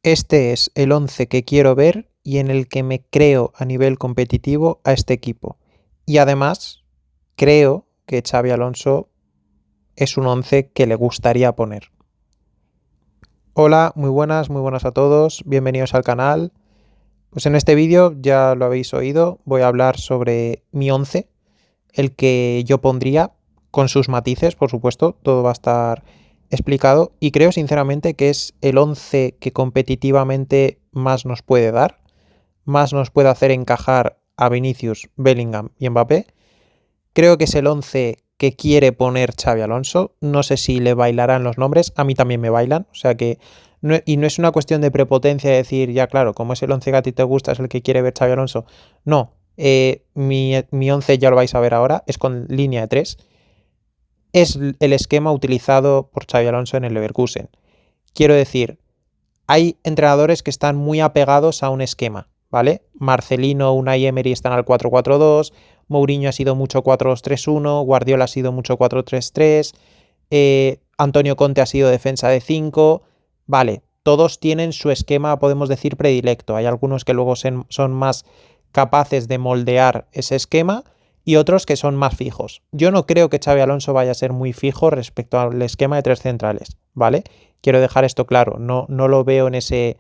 Este es el 11 que quiero ver y en el que me creo a nivel competitivo a este equipo. Y además, creo que Xabi Alonso es un 11 que le gustaría poner. Hola, muy buenas a todos, bienvenidos al canal. Pues en este vídeo, ya lo habéis oído, voy a hablar sobre mi 11, el que yo pondría, con sus matices, por supuesto, todo va a estar explicado, y creo sinceramente que es el 11 que competitivamente más nos puede dar, más nos puede hacer encajar a Vinicius, Bellingham y Mbappé. Creo que es el 11 que quiere poner Xabi Alonso. No sé si le bailarán los nombres, a mí también me bailan, o sea que no es una cuestión de prepotencia de decir, ya claro, como es el 11 que a ti te gusta, es el que quiere ver Xabi Alonso. No, mi 11 ya lo vais a ver ahora, es con línea de 3. Es el esquema utilizado por Xabi Alonso en el Leverkusen. Quiero decir, hay entrenadores que están muy apegados a un esquema, ¿vale? Marcelino, Unai Emery están al 4-4-2, Mourinho ha sido mucho 4-2-3-1, Guardiola ha sido mucho 4-3-3, Antonio Conte ha sido defensa de 5, vale, todos tienen su esquema, podemos decir, predilecto. Hay algunos que luego son más capaces de moldear ese esquema y otros que son más fijos. Yo no creo que Xabi Alonso vaya a ser muy fijo respecto al esquema de 3 centrales, ¿vale? Quiero dejar esto claro, no lo veo en ese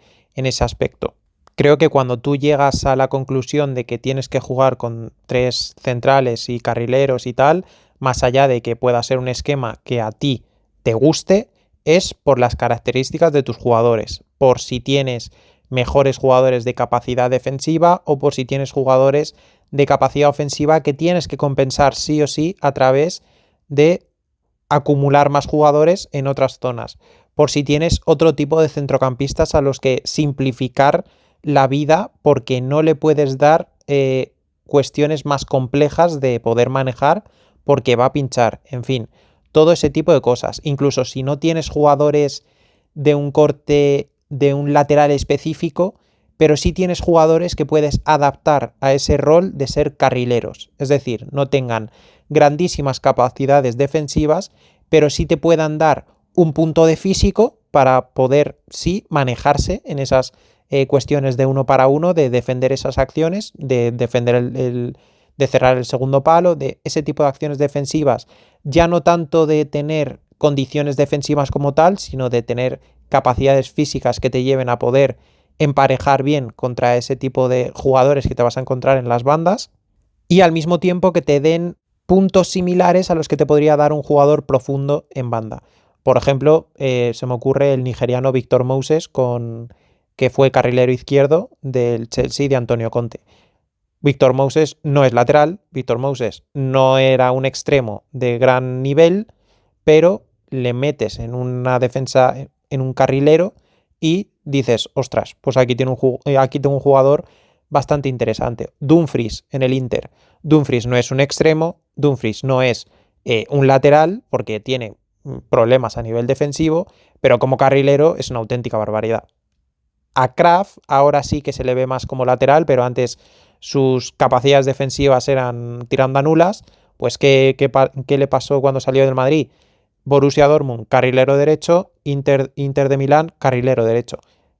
aspecto. Creo que cuando tú llegas a la conclusión de que tienes que jugar con 3 centrales y carrileros y tal, más allá de que pueda ser un esquema que a ti te guste, es por las características de tus jugadores, por si tienes mejores jugadores de capacidad defensiva o por si tienes jugadores de capacidad ofensiva que tienes que compensar sí o sí a través de acumular más jugadores en otras zonas, por si tienes otro tipo de centrocampistas a los que simplificar la vida porque no le puedes dar cuestiones más complejas de poder manejar porque va a pinchar, en fin, todo ese tipo de cosas. Incluso si no tienes jugadores de un corte, de un lateral específico, pero sí tienes jugadores que puedes adaptar a ese rol de ser carrileros, es decir, no tengan grandísimas capacidades defensivas, pero sí te puedan dar un punto de físico para poder, sí, manejarse en esas cuestiones de uno para uno, de defender esas acciones, de defender de cerrar el segundo palo, de ese tipo de acciones defensivas, ya no tanto de tener condiciones defensivas como tal, sino de tener capacidades físicas que te lleven a poder emparejar bien contra ese tipo de jugadores que te vas a encontrar en las bandas y al mismo tiempo que te den puntos similares a los que te podría dar un jugador profundo en banda. Por ejemplo, se me ocurre el nigeriano Victor Moses, que fue carrilero izquierdo del Chelsea de Antonio Conte. Victor Moses no es lateral, Victor Moses no era un extremo de gran nivel, pero le metes en una defensa, en un carrilero y dices, ostras, pues aquí tengo un jugador bastante interesante. Dumfries en el Inter. Dumfries no es un extremo, Dumfries no es un lateral porque tiene problemas a nivel defensivo, pero como carrilero es una auténtica barbaridad. A Krafth ahora sí que se le ve más como lateral, pero antes sus capacidades defensivas eran tirando a nulas. Pues ¿qué le pasó cuando salió del Madrid? Borussia Dortmund, carrilero derecho, Inter de Milán, carrilero derecho.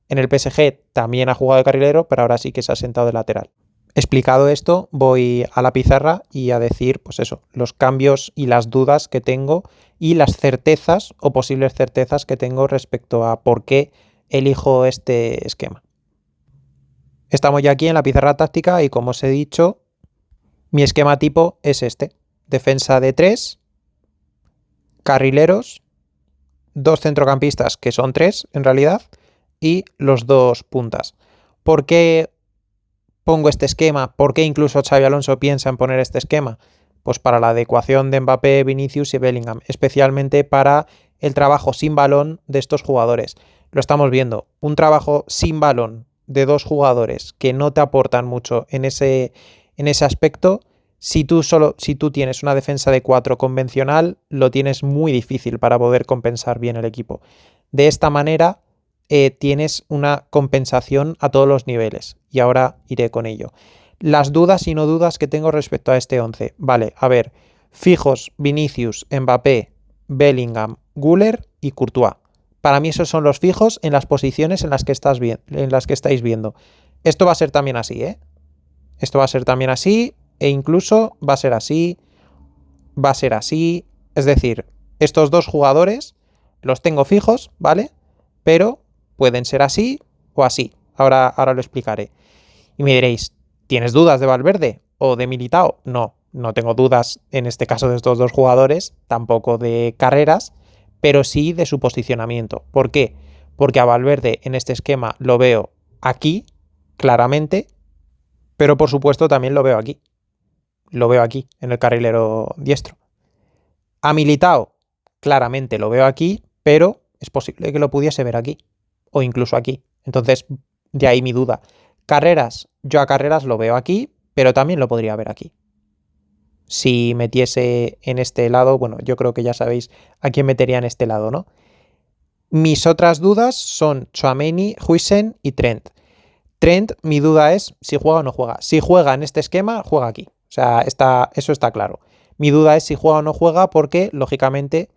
En el PSG también ha jugado de carrilero, pero ahora sí que se ha sentado de lateral. Explicado esto, voy a la pizarra y a decir, pues eso, los cambios y las dudas que tengo y las certezas o posibles certezas que tengo respecto a por qué elijo este esquema. Estamos ya aquí en la pizarra táctica y como os he dicho, mi esquema tipo es este. Defensa de 3, carrileros, 2 centrocampistas, que son 3 en realidad, y los 2 puntas. ¿Por qué pongo este esquema? ¿Por qué incluso Xabi Alonso piensa en poner este esquema? Pues para la adecuación de Mbappé, Vinicius y Bellingham, especialmente para el trabajo sin balón de estos jugadores. Lo estamos viendo, un trabajo sin balón de 2 jugadores que no te aportan mucho en ese aspecto. Si tú tienes una defensa de 4 convencional, lo tienes muy difícil para poder compensar bien el equipo. De esta manera tienes una compensación a todos los niveles y ahora iré con ello. Las dudas y no dudas que tengo respecto a este 11. Vale, a ver, fijos Vinicius, Mbappé, Bellingham, Güler y Courtois. Para mí esos son los fijos en las posiciones en las que estáis viendo. Esto va a ser también así, ¿eh? Esto va a ser también así, e incluso va a ser así, va a ser así. Es decir, estos dos jugadores los tengo fijos, ¿vale? Pero pueden ser así o así. Ahora lo explicaré. Y me diréis, ¿tienes dudas de Valverde o de Militao? No, no tengo dudas en este caso de estos dos jugadores, tampoco de carreras, pero sí de su posicionamiento. ¿Por qué? Porque a Valverde en este esquema lo veo aquí, claramente, pero por supuesto también lo veo aquí. Lo veo aquí, en el carrilero diestro. A Militao, claramente lo veo aquí, pero es posible que lo pudiese ver aquí, o incluso aquí. Entonces, de ahí mi duda. Carreras, yo a Carreras lo veo aquí, pero también lo podría ver aquí. Si metiese en este lado, bueno, yo creo que ya sabéis a quién metería en este lado, ¿no? Mis otras dudas son Tchouaméni, Huijsen y Trent. Trent, mi duda es si juega o no juega. Si juega en este esquema, juega aquí. O sea, eso está claro. Mi duda es si juega o no juega porque, lógicamente,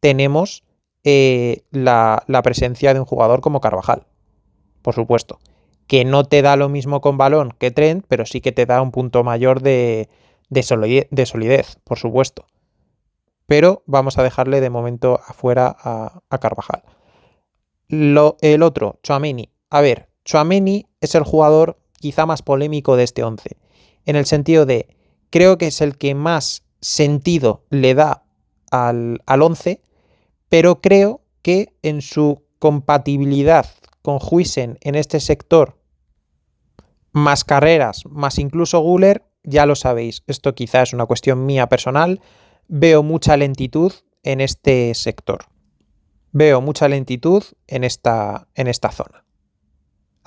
tenemos la presencia de un jugador como Carvajal, por supuesto. Que no te da lo mismo con balón que Trent, pero sí que te da un punto mayor de solidez, por supuesto. Pero vamos a dejarle de momento afuera a Carvajal. El otro, Tchouaméni. A ver, Tchouaméni es el jugador quizá más polémico de este 11, en el sentido de, creo que es el que más sentido le da al 11, pero creo que en su compatibilidad con Huijsen en este sector, más carreras, más incluso Güler, ya lo sabéis, esto quizá es una cuestión mía personal, veo mucha lentitud en este sector. Veo mucha lentitud en esta zona.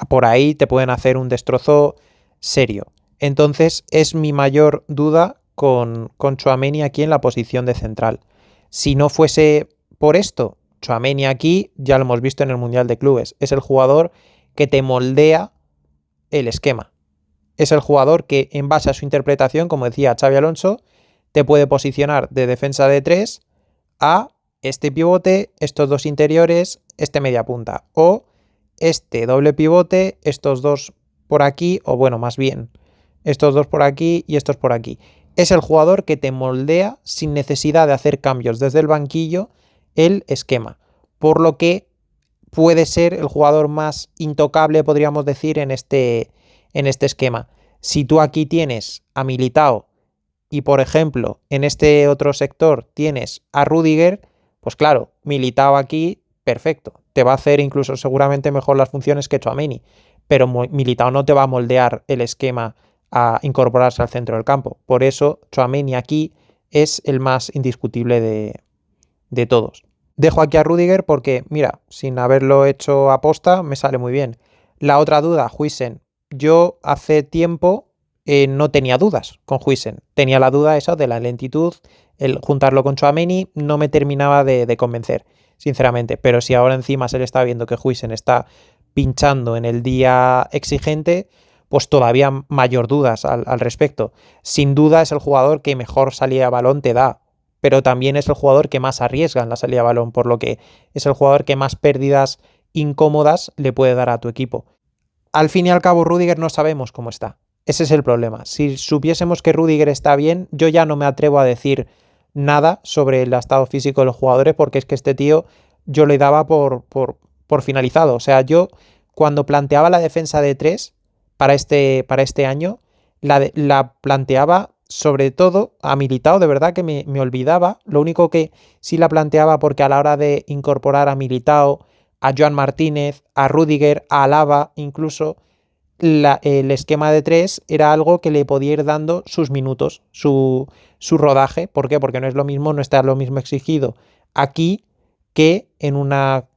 Por ahí te pueden hacer un destrozo serio. Entonces es mi mayor duda con Tchouaméni aquí en la posición de central. Si no fuese por esto, Tchouaméni aquí, ya lo hemos visto en el Mundial de Clubes, es el jugador que te moldea el esquema. Es el jugador que, en base a su interpretación, como decía Xabi Alonso, te puede posicionar de defensa de 3 a este pivote, estos dos interiores, este media punta. O este doble pivote, estos dos por aquí, o bueno, más bien, estos dos por aquí y estos por aquí. Es el jugador que te moldea sin necesidad de hacer cambios desde el banquillo el esquema. Por lo que puede ser el jugador más intocable, podríamos decir, en este esquema. Si tú aquí tienes a Militao y, por ejemplo, en este otro sector tienes a Rüdiger, pues claro, Militao aquí, perfecto. Te va a hacer incluso seguramente mejor las funciones que Tchouaméni, pero Militao no te va a moldear el esquema a incorporarse al centro del campo. Por eso Tchouaméni aquí es el más indiscutible de todos. Dejo aquí a Rüdiger porque, mira, sin haberlo hecho aposta, me sale muy bien. La otra duda, Huijsen. Yo hace tiempo no tenía dudas con Huijsen. Tenía la duda esa de la lentitud, el juntarlo con Tchouaméni no me terminaba de convencer, sinceramente. Pero si ahora encima se le está viendo que Huijsen está pinchando en el día exigente, pues todavía mayor dudas al respecto. Sin duda es el jugador que mejor salida de balón te da, pero también es el jugador que más arriesga en la salida de balón, por lo que es el jugador que más pérdidas incómodas le puede dar a tu equipo. Al fin y al cabo, Rüdiger no sabemos cómo está. Ese es el problema. Si supiésemos que Rüdiger está bien, yo ya no me atrevo a decir nada sobre el estado físico de los jugadores, porque es que este tío yo le daba por finalizado. O sea, yo cuando planteaba la defensa de 3 para este año, la planteaba sobre todo a Militao, de verdad que me olvidaba. Lo único que sí la planteaba porque a la hora de incorporar a Militao, a Joan Martínez, a Rüdiger, a Alaba, incluso el esquema de 3 era algo que le podía ir dando sus minutos, su rodaje. ¿Por qué? Porque no es lo mismo, no está lo mismo exigido aquí que en una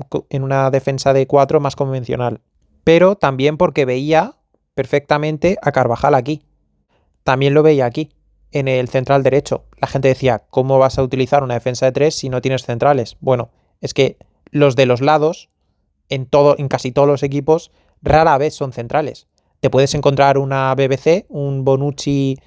defensa de 4 más convencional. Pero también porque veía perfectamente a Carvajal aquí. También lo veía aquí, en el central derecho. La gente decía, ¿cómo vas a utilizar una defensa de 3 si no tienes centrales? Bueno, es que los de los lados, en casi todos los equipos, rara vez son centrales. Te puedes encontrar una BBC, un Bonucci,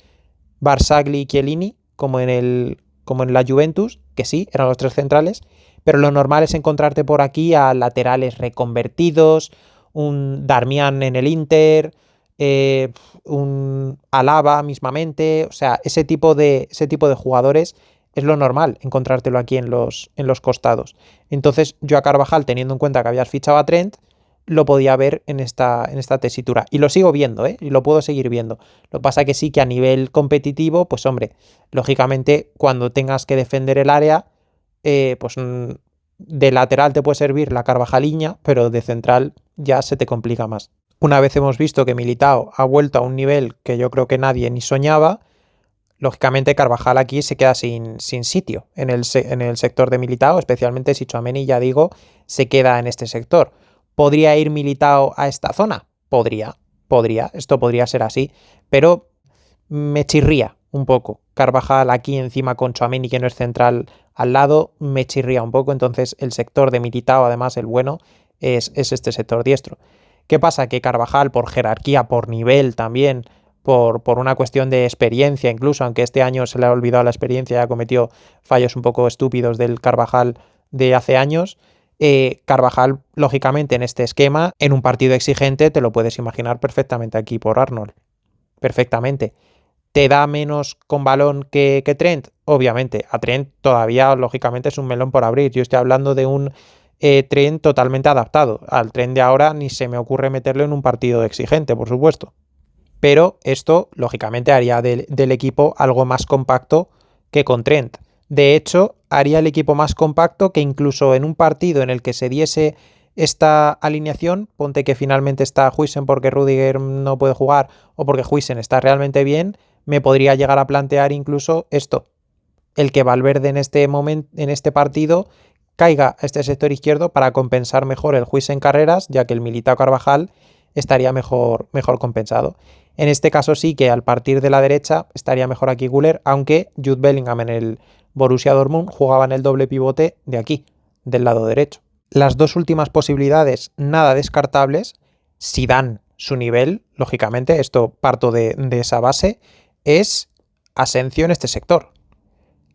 Barzagli y Chiellini, como en la Juventus, que sí, eran los 3 centrales, Pero lo normal es encontrarte por aquí a laterales reconvertidos, un Darmian en el Inter, un Alaba mismamente, o sea, ese tipo de jugadores es lo normal encontrártelo aquí en los costados. Entonces yo a Carvajal, teniendo en cuenta que habías fichado a Trent, lo podía ver en esta tesitura. Y lo sigo viendo, ¿eh? Y lo puedo seguir viendo. Lo que pasa que sí que a nivel competitivo, pues hombre, lógicamente cuando tengas que defender el área, pues de lateral te puede servir la Carvajaliña, pero de central ya se te complica más. Una vez hemos visto que Militao ha vuelto a un nivel que yo creo que nadie ni soñaba, lógicamente Carvajal aquí se queda sin sitio en el sector de Militao, especialmente si Tchouaméni, ya digo, se queda en este sector. ¿Podría ir Militao a esta zona? Podría, esto podría ser así, pero me chirría un poco. Carvajal aquí encima con Tchouaméni, que no es central, al lado, me chirría un poco. Entonces el sector de Militao, además el bueno, es este sector diestro. ¿Qué pasa? Que Carvajal, por jerarquía, por nivel también, por una cuestión de experiencia, incluso, aunque este año se le ha olvidado la experiencia, ya cometió fallos un poco estúpidos del Carvajal de hace años. Carvajal, lógicamente, en este esquema, en un partido exigente, te lo puedes imaginar perfectamente aquí por Arnold. Perfectamente. ¿Te da menos con balón que Trent? Obviamente. A Trent todavía, lógicamente, es un melón por abrir. Yo estoy hablando de un Trent totalmente adaptado. Al Trent de ahora ni se me ocurre meterlo en un partido exigente, por supuesto. Pero esto, lógicamente, haría del equipo algo más compacto que con Trent. De hecho, haría el equipo más compacto que incluso en un partido en el que se diese esta alineación, ponte que finalmente está Huijsen porque Rudiger no puede jugar o porque Huijsen está realmente bien, me podría llegar a plantear incluso esto, el que Valverde en este momento, en este partido, caiga a este sector izquierdo para compensar mejor el Huijsen Carreras, ya que el Militao Carvajal estaría mejor compensado. En este caso sí que al partir de la derecha estaría mejor aquí Güler, aunque Jude Bellingham en el Borussia Dortmund jugaba en el doble pivote de aquí, del lado derecho. Las dos últimas posibilidades nada descartables, si dan su nivel, lógicamente, esto parto de esa base, es Asensio en este sector.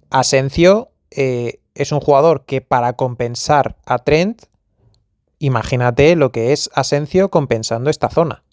Asensio es un jugador que para compensar a Trent, imagínate lo que es Asensio compensando esta zona.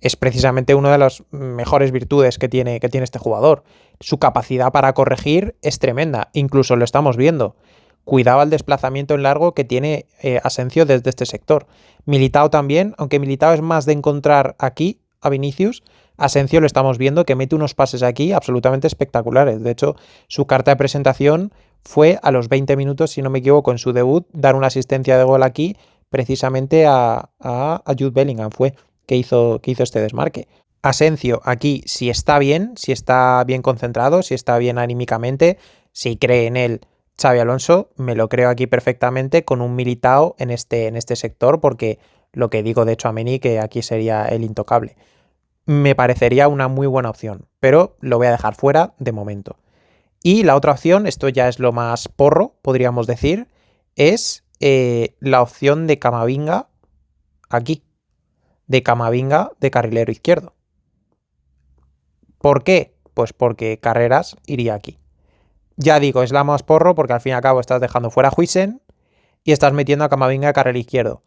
Es precisamente una de las mejores virtudes que tiene este jugador. Su capacidad para corregir es tremenda, incluso lo estamos viendo. Cuidado al desplazamiento en largo que tiene Asensio desde este sector. Militao también, aunque Militao es más de encontrar aquí a Vinicius, Asensio lo estamos viendo que mete unos pases aquí absolutamente espectaculares. De hecho, su carta de presentación fue a los 20 minutos, si no me equivoco, en su debut, dar una asistencia de gol aquí precisamente a Jude Bellingham fue que hizo este desmarque. Asensio aquí, si está bien concentrado, si está bien anímicamente, si cree en él Xabi Alonso, me lo creo aquí perfectamente con un Militao en este sector, porque lo que digo de Tchouaméni, que aquí sería el intocable. Me parecería una muy buena opción, pero lo voy a dejar fuera de momento. Y la otra opción, esto ya es lo más porro, podríamos decir, es la opción de Camavinga aquí. De Camavinga de carrilero izquierdo. ¿Por qué? Pues porque Carreras iría aquí. Ya digo, es la más porro porque al fin y al cabo estás dejando fuera a Huijsen y estás metiendo a Camavinga de carrilero izquierdo.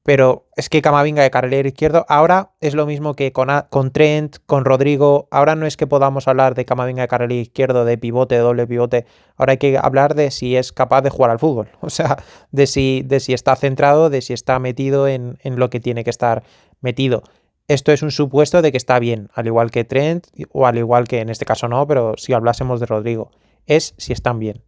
Pero es que Camavinga de carrilero izquierdo ahora es lo mismo que con Trent, con Rodrigo. Ahora no es que podamos hablar de Camavinga de carrilero izquierdo, de pivote, de doble pivote. Ahora hay que hablar de si es capaz de jugar al fútbol. O sea, de si está centrado, de si está metido en lo que tiene que estar metido. Esto es un supuesto de que está bien, al igual que Trent, o al igual que en este caso no, pero si hablásemos de Rodrigo. Es si están bien.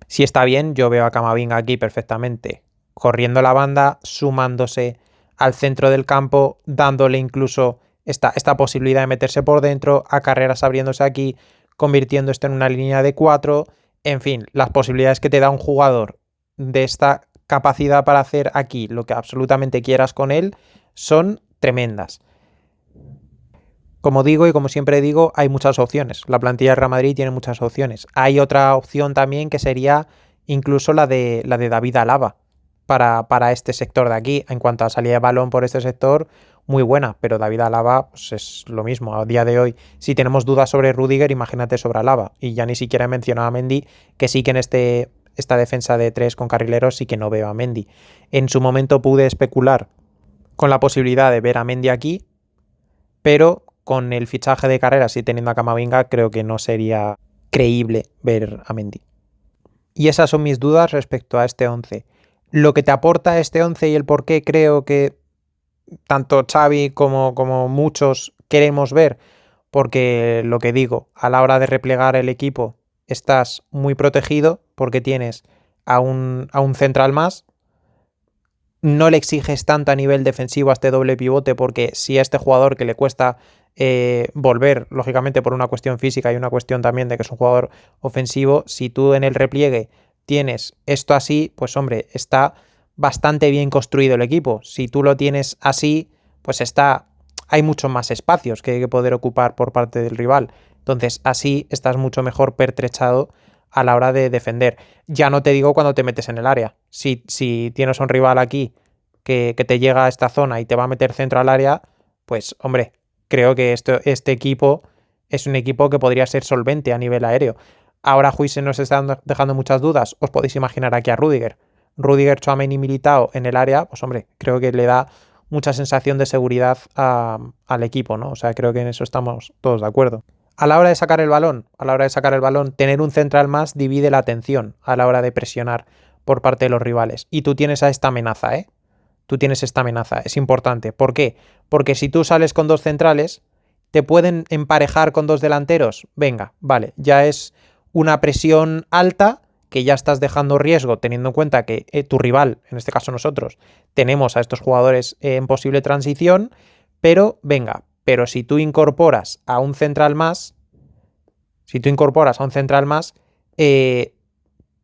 Si está bien, yo veo a Camavinga aquí perfectamente corriendo la banda, sumándose al centro del campo, dándole incluso esta posibilidad de meterse por dentro, a Carreras abriéndose aquí, convirtiendo esto en una línea de 4, en fin, las posibilidades que te da un jugador de esta capacidad para hacer aquí lo que absolutamente quieras con él son tremendas. Como digo y como siempre digo, hay muchas opciones. La plantilla de Real Madrid tiene muchas opciones. Hay otra opción también que sería incluso la de David Alaba para este sector de aquí. En cuanto a salida de balón por este sector, muy buena, pero David Alaba pues es lo mismo. A día de hoy, si tenemos dudas sobre Rudiger, imagínate sobre Alaba. Y ya ni siquiera he mencionado a Mendy, que sí que esta defensa de 3 con carrileros sí que no veo a Mendy. En su momento pude especular con la posibilidad de ver a Mendy aquí, pero con el fichaje de Carreras y teniendo a Camavinga creo que no sería creíble ver a Mendy. Y esas son mis dudas respecto a este 11. Lo que te aporta este 11 y el por qué creo que tanto Xavi como muchos queremos ver, porque lo que digo, a la hora de replegar el equipo estás muy protegido porque tienes a un central más, no le exiges tanto a nivel defensivo a este doble pivote porque si a este jugador que le cuesta volver, lógicamente por una cuestión física y una cuestión también de que es un jugador ofensivo, si tú en el repliegue tienes esto así, pues hombre, está bastante bien construido el equipo. Si tú lo tienes así, pues hay muchos más espacios que hay que poder ocupar por parte del rival. Entonces así estás mucho mejor pertrechado a la hora de defender. Ya no te digo cuando te metes en el área. Si tienes a un rival aquí que te llega a esta zona y te va a meter centro al área, pues hombre, creo que este equipo es un equipo que podría ser solvente a nivel aéreo. Ahora Huijsen nos está dejando muchas dudas. Os podéis imaginar aquí a Rudiger. Rudiger, Tchouaméni y Militao en el área, pues hombre, creo que le da mucha sensación de seguridad al equipo, ¿no? O sea, creo que en eso estamos todos de acuerdo. A la hora de sacar el balón, tener un central más divide la atención a la hora de presionar por parte de los rivales. Y tú tienes a esta amenaza, ¿eh? Tú tienes esta amenaza, es importante. ¿Por qué? Porque si tú sales con dos centrales, ¿te pueden emparejar con dos delanteros? Venga, vale, ya es una presión alta que ya estás dejando riesgo, teniendo en cuenta que tu rival, en este caso nosotros, tenemos a estos jugadores en posible transición, pero venga, pero si tú incorporas a un central más, ¿qué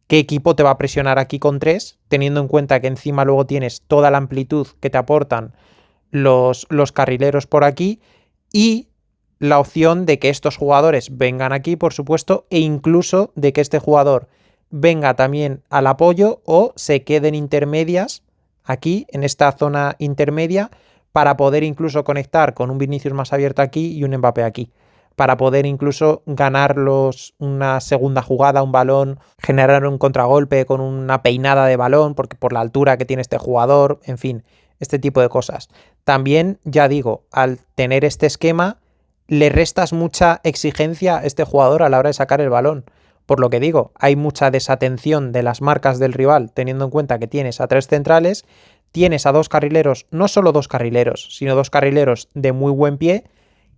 equipo te va a presionar aquí con 3? Teniendo en cuenta que encima luego tienes toda la amplitud que te aportan los carrileros por aquí y la opción de que estos jugadores vengan aquí, por supuesto, e incluso de que este jugador venga también al apoyo o se queden intermedias aquí, en esta zona intermedia, para poder incluso conectar con un Vinicius más abierto aquí y un Mbappé aquí, para poder incluso ganarlos una segunda jugada, un balón, generar un contragolpe con una peinada de balón, porque por la altura que tiene este jugador, en fin, este tipo de cosas. También, ya digo, al tener este esquema, le restas mucha exigencia a este jugador a la hora de sacar el balón. Por lo que digo, hay mucha desatención de las marcas del rival, teniendo en cuenta que tienes a 3 centrales, tienes a 2 carrileros, no solo 2 carrileros, sino 2 carrileros de muy buen pie,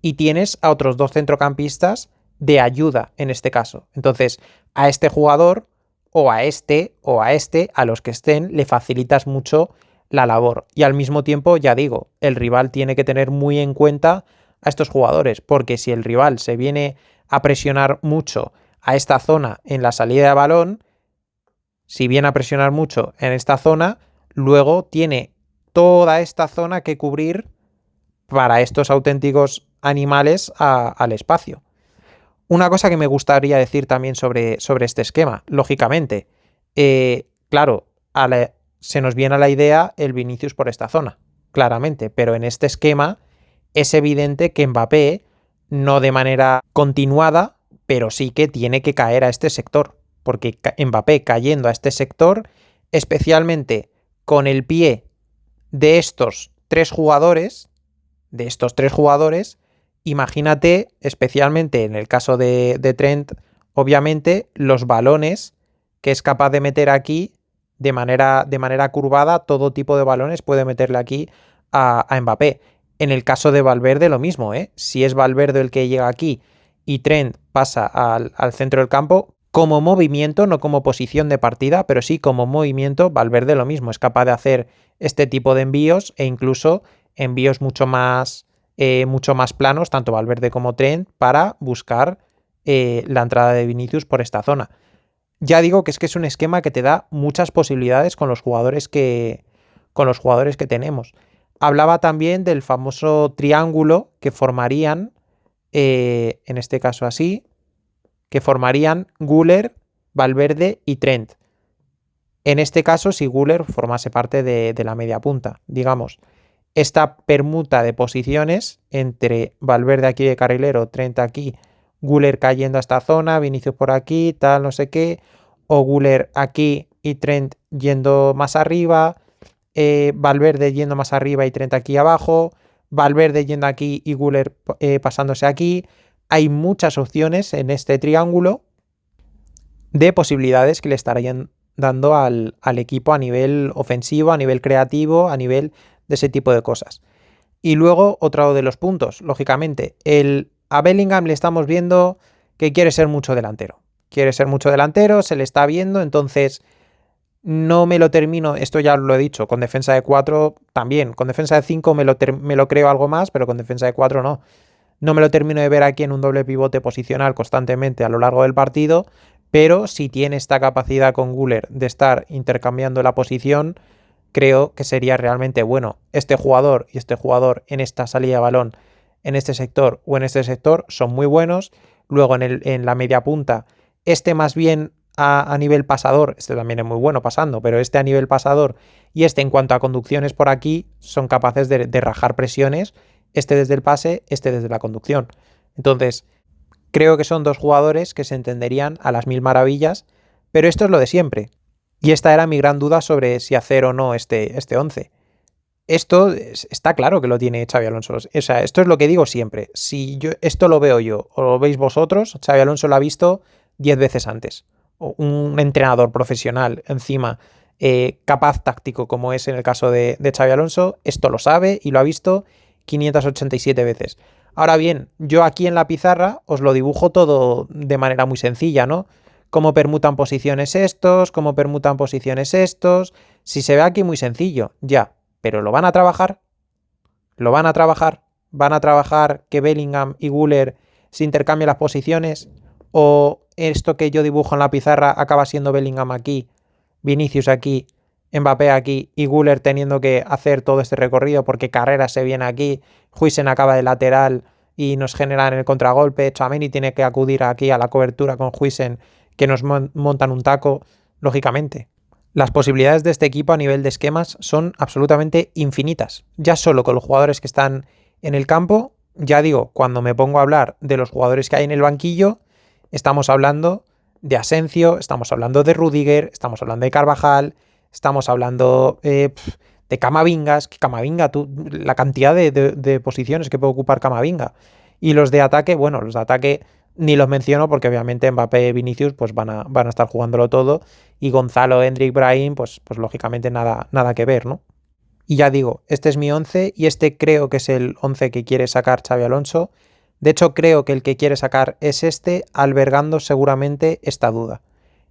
y tienes a otros 2 centrocampistas de ayuda en este caso. Entonces, a este jugador, a los que estén, le facilitas mucho la labor. Y al mismo tiempo, ya digo, el rival tiene que tener muy en cuenta a estos jugadores, porque si el rival se viene a presionar mucho a esta zona en la salida de balón, si viene a presionar mucho en esta zona, luego tiene toda esta zona que cubrir para estos auténticos animales al espacio. Una cosa que me gustaría decir también sobre este esquema, lógicamente, claro, se nos viene a la idea el Vinicius por esta zona, claramente, pero en este esquema es evidente que Mbappé, no de manera continuada, pero sí que tiene que caer a este sector, porque Mbappé cayendo a este sector, especialmente con el pie de estos tres jugadores, imagínate, especialmente en el caso de Trent, obviamente, los balones que es capaz de meter aquí de manera curvada, todo tipo de balones puede meterle aquí a Mbappé. En el caso de Valverde, lo mismo, ¿eh? Si es Valverde el que llega aquí y Trent pasa al centro del campo, como movimiento, no como posición de partida, pero sí como movimiento, Valverde lo mismo, es capaz de hacer este tipo de envíos e incluso envíos mucho más planos, tanto Valverde como Trent, para buscar la entrada de Vinicius por esta zona. Ya digo que es un esquema que te da muchas posibilidades con los jugadores que tenemos. Hablaba también del famoso triángulo que formarían, en este caso así, que formarían Güler, Valverde y Trent. En este caso, si Güler formase parte de la media punta, digamos, esta permuta de posiciones entre Valverde aquí de carrilero, Trent aquí, Güler cayendo a esta zona, Vinicius por aquí, tal, no sé qué, o Güler aquí y Trent yendo más arriba, Valverde yendo más arriba y Trent aquí abajo, Valverde yendo aquí y Güler pasándose aquí. Hay muchas opciones en este triángulo de posibilidades que le estarían dando al equipo a nivel ofensivo, a nivel creativo, a nivel de ese tipo de cosas. Y luego otro de los puntos, lógicamente, a Bellingham le estamos viendo que quiere ser mucho delantero. Quiere ser mucho delantero, se le está viendo, entonces no me lo termino, esto ya lo he dicho, con defensa de 4 también, con defensa de 5 me lo creo algo más, pero con defensa de 4 no. No me lo termino de ver aquí en un doble pivote posicional constantemente a lo largo del partido, pero si tiene esta capacidad con Güler de estar intercambiando la posición, creo que sería realmente bueno. Este jugador y este jugador en esta salida de balón, en este sector o en este sector, son muy buenos. Luego en la media punta, este más bien a nivel pasador, este también es muy bueno pasando, pero este a nivel pasador y este en cuanto a conducciones por aquí, son capaces de rajar presiones, este desde el pase, este desde la conducción. Entonces, creo que son dos jugadores que se entenderían a las mil maravillas, pero esto es lo de siempre. Y esta era mi gran duda sobre si hacer o no este 11. Esto está claro que lo tiene Xabi Alonso. O sea, esto es lo que digo siempre. Si esto lo veo yo o lo veis vosotros, Xabi Alonso lo ha visto 10 veces antes. O un entrenador profesional encima, capaz táctico como es en el caso de Xabi Alonso, esto lo sabe y lo ha visto 587 veces. Ahora bien, yo aquí en la pizarra os lo dibujo todo de manera muy sencilla, ¿no? Cómo permutan posiciones estos, cómo permutan posiciones estos. Si se ve aquí muy sencillo, ya. Pero ¿lo van a trabajar? ¿Lo van a trabajar? ¿Van a trabajar que Bellingham y Güler se intercambien las posiciones? ¿O esto que yo dibujo en la pizarra acaba siendo Bellingham aquí, Vinicius aquí, Mbappé aquí y Güler teniendo que hacer todo este recorrido porque Carrera se viene aquí, Huijsen acaba de lateral y nos generan el contragolpe, Tchouaméni tiene que acudir aquí a la cobertura con Huijsen que nos montan un taco, lógicamente. Las posibilidades de este equipo a nivel de esquemas son absolutamente infinitas. Ya solo con los jugadores que están en el campo, ya digo, cuando me pongo a hablar de los jugadores que hay en el banquillo, estamos hablando de Asensio, estamos hablando de Rudiger, estamos hablando de Carvajal, estamos hablando de Camavingas, que Camavinga, la cantidad de posiciones que puede ocupar Camavinga. Y los de ataque, bueno, los de ataque ni los menciono porque obviamente Mbappé y Vinicius pues van a estar jugándolo todo y Gonzalo, Endrick, Brahim, pues lógicamente nada que ver, ¿no? Y ya digo, este es mi 11 y este creo que es el 11 que quiere sacar Xabi Alonso. De hecho, creo que el que quiere sacar es este, albergando seguramente esta duda.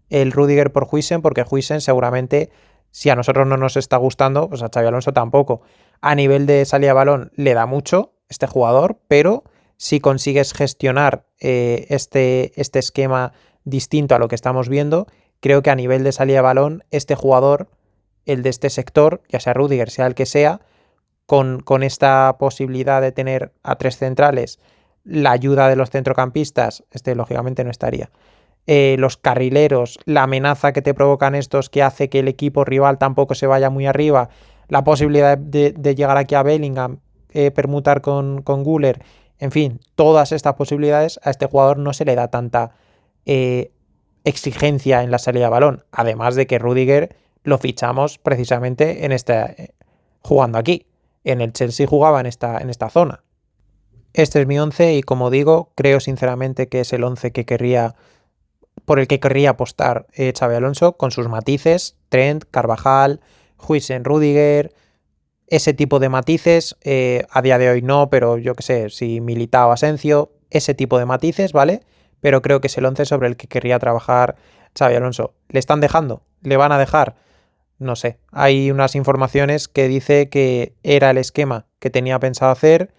El Rudiger por Huijsen, porque Huijsen seguramente, si a nosotros no nos está gustando, pues a Xabi Alonso tampoco. A nivel de salida de balón le da mucho este jugador, pero si consigues gestionar este esquema distinto a lo que estamos viendo, creo que a nivel de salida de balón, este jugador, el de este sector, ya sea Rudiger, sea el que sea, con esta posibilidad de tener a tres centrales, la ayuda de los centrocampistas, este lógicamente no estaría. Los carrileros, la amenaza que te provocan estos que hace que el equipo rival tampoco se vaya muy arriba, la posibilidad de llegar aquí a Bellingham, permutar con Güler, en fin, todas estas posibilidades a este jugador no se le da tanta exigencia en la salida de balón, además de que Rudiger lo fichamos precisamente en jugando aquí. En el Chelsea jugaba en esta zona. Este es mi 11 y como digo, creo sinceramente que es el 11 por el que querría apostar Xabi Alonso con sus matices, Trent, Carvajal, Huijsen, Rudiger, ese tipo de matices, a día de hoy no, pero yo que sé, si Militao, Asensio, ese tipo de matices, ¿vale? Pero creo que es el 11 sobre el que querría trabajar Xabi Alonso. ¿Le están dejando? ¿Le van a dejar? No sé. Hay unas informaciones que dice que era el esquema que tenía pensado hacer,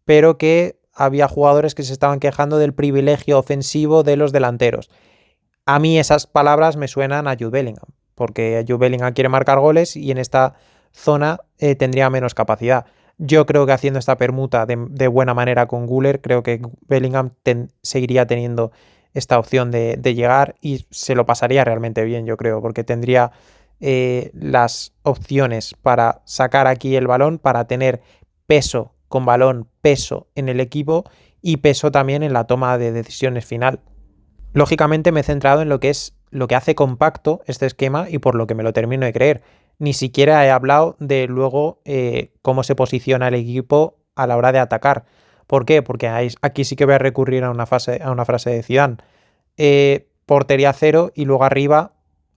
pero que había jugadores que se estaban quejando del privilegio ofensivo de los delanteros. A mí esas palabras me suenan a Jude Bellingham, porque Jude Bellingham quiere marcar goles y en esta zona tendría menos capacidad. Yo creo que haciendo esta permuta de buena manera con Güler, creo que Bellingham seguiría teniendo esta opción de llegar y se lo pasaría realmente bien, yo creo, porque tendría las opciones para sacar aquí el balón, para tener peso con balón, peso en el equipo y peso también en la toma de decisiones final. Lógicamente me he centrado en lo que es lo que hace compacto este esquema y por lo que me lo termino de creer. Ni siquiera he hablado de luego cómo se posiciona el equipo a la hora de atacar. ¿Por qué? Porque aquí sí que voy a recurrir a una frase de Zidane. Portería cero y luego arriba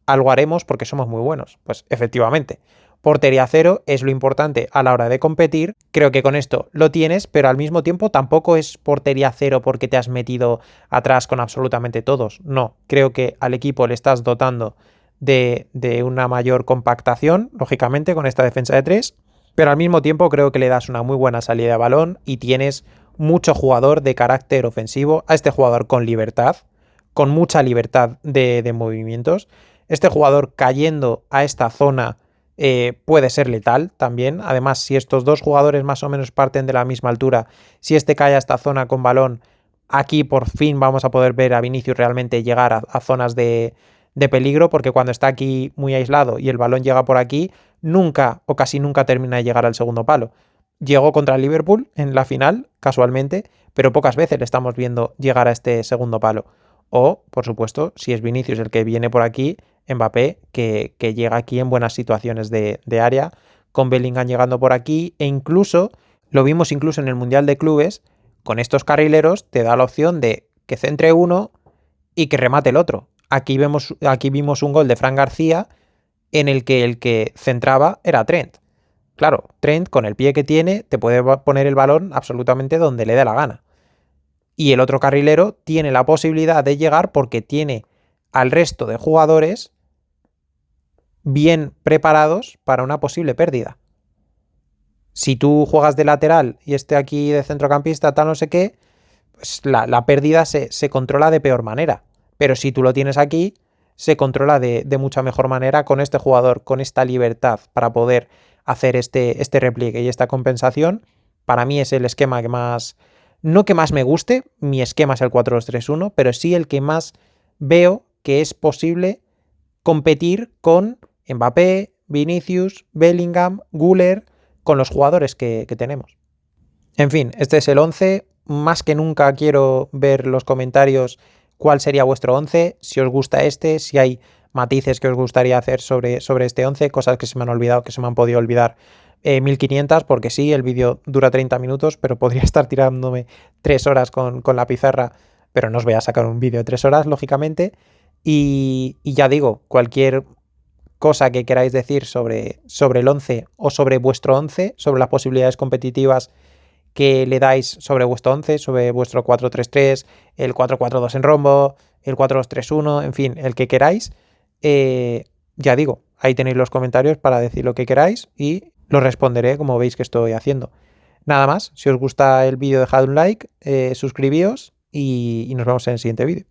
algo haremos porque somos muy buenos. Pues efectivamente, portería cero es lo importante a la hora de competir. Creo que con esto lo tienes, pero al mismo tiempo tampoco es portería cero porque te has metido atrás con absolutamente todos. No, creo que al equipo le estás dotando de una mayor compactación, lógicamente, con esta defensa de tres, pero al mismo tiempo creo que le das una muy buena salida de balón y tienes mucho jugador de carácter ofensivo, a este jugador con libertad, con mucha libertad de movimientos. Este jugador cayendo a esta zona puede ser letal también. Además, si estos dos jugadores más o menos parten de la misma altura, si este cae a esta zona con balón, aquí por fin vamos a poder ver a Vinicius realmente llegar a zonas de peligro, porque cuando está aquí muy aislado y el balón llega por aquí, nunca o casi nunca termina de llegar al segundo palo. Llegó contra el Liverpool en la final, casualmente, pero pocas veces le estamos viendo llegar a este segundo palo. O, por supuesto, si es Vinicius el que viene por aquí, Mbappé, que llega aquí en buenas situaciones de área, con Bellingham llegando por aquí, e incluso, lo vimos incluso en el Mundial de Clubes, con estos carrileros te da la opción de que centre uno y que remate el otro. Aquí vimos un gol de Fran García en el que centraba era Trent. Claro, Trent con el pie que tiene te puede poner el balón absolutamente donde le dé la gana. Y el otro carrilero tiene la posibilidad de llegar porque tiene al resto de jugadores bien preparados para una posible pérdida. Si tú juegas de lateral y esté aquí de centrocampista, tal no sé qué, pues la pérdida se controla de peor manera. Pero si tú lo tienes aquí, se controla de mucha mejor manera con este jugador, con esta libertad para poder hacer este repliegue y esta compensación. Para mí es el esquema que más, no que más me guste, mi esquema es el 4-2-3-1, pero sí el que más veo que es posible competir con Mbappé, Vinicius, Bellingham, Güler, con los jugadores que tenemos. En fin, este es el 11. Más que nunca quiero ver los comentarios cuál sería vuestro 11, si os gusta este, si hay matices que os gustaría hacer sobre este 11, cosas que se me han olvidado, que se me han podido olvidar 1500, porque sí, el vídeo dura 30 minutos, pero podría estar tirándome 3 horas con la pizarra, pero no os voy a sacar un vídeo de 3 horas, lógicamente. Y ya digo, cualquier cosa que queráis decir sobre el 11 o sobre vuestro 11, sobre las posibilidades competitivas que le dais sobre vuestro 11, sobre vuestro 4-3-3, el 4-4-2 en rombo, el 4-2-3-1, en fin, el que queráis. Ya digo, ahí tenéis los comentarios para decir lo que queráis y lo responderé como veis que estoy haciendo. Nada más, si os gusta el vídeo dejad un like, suscribíos y nos vemos en el siguiente vídeo.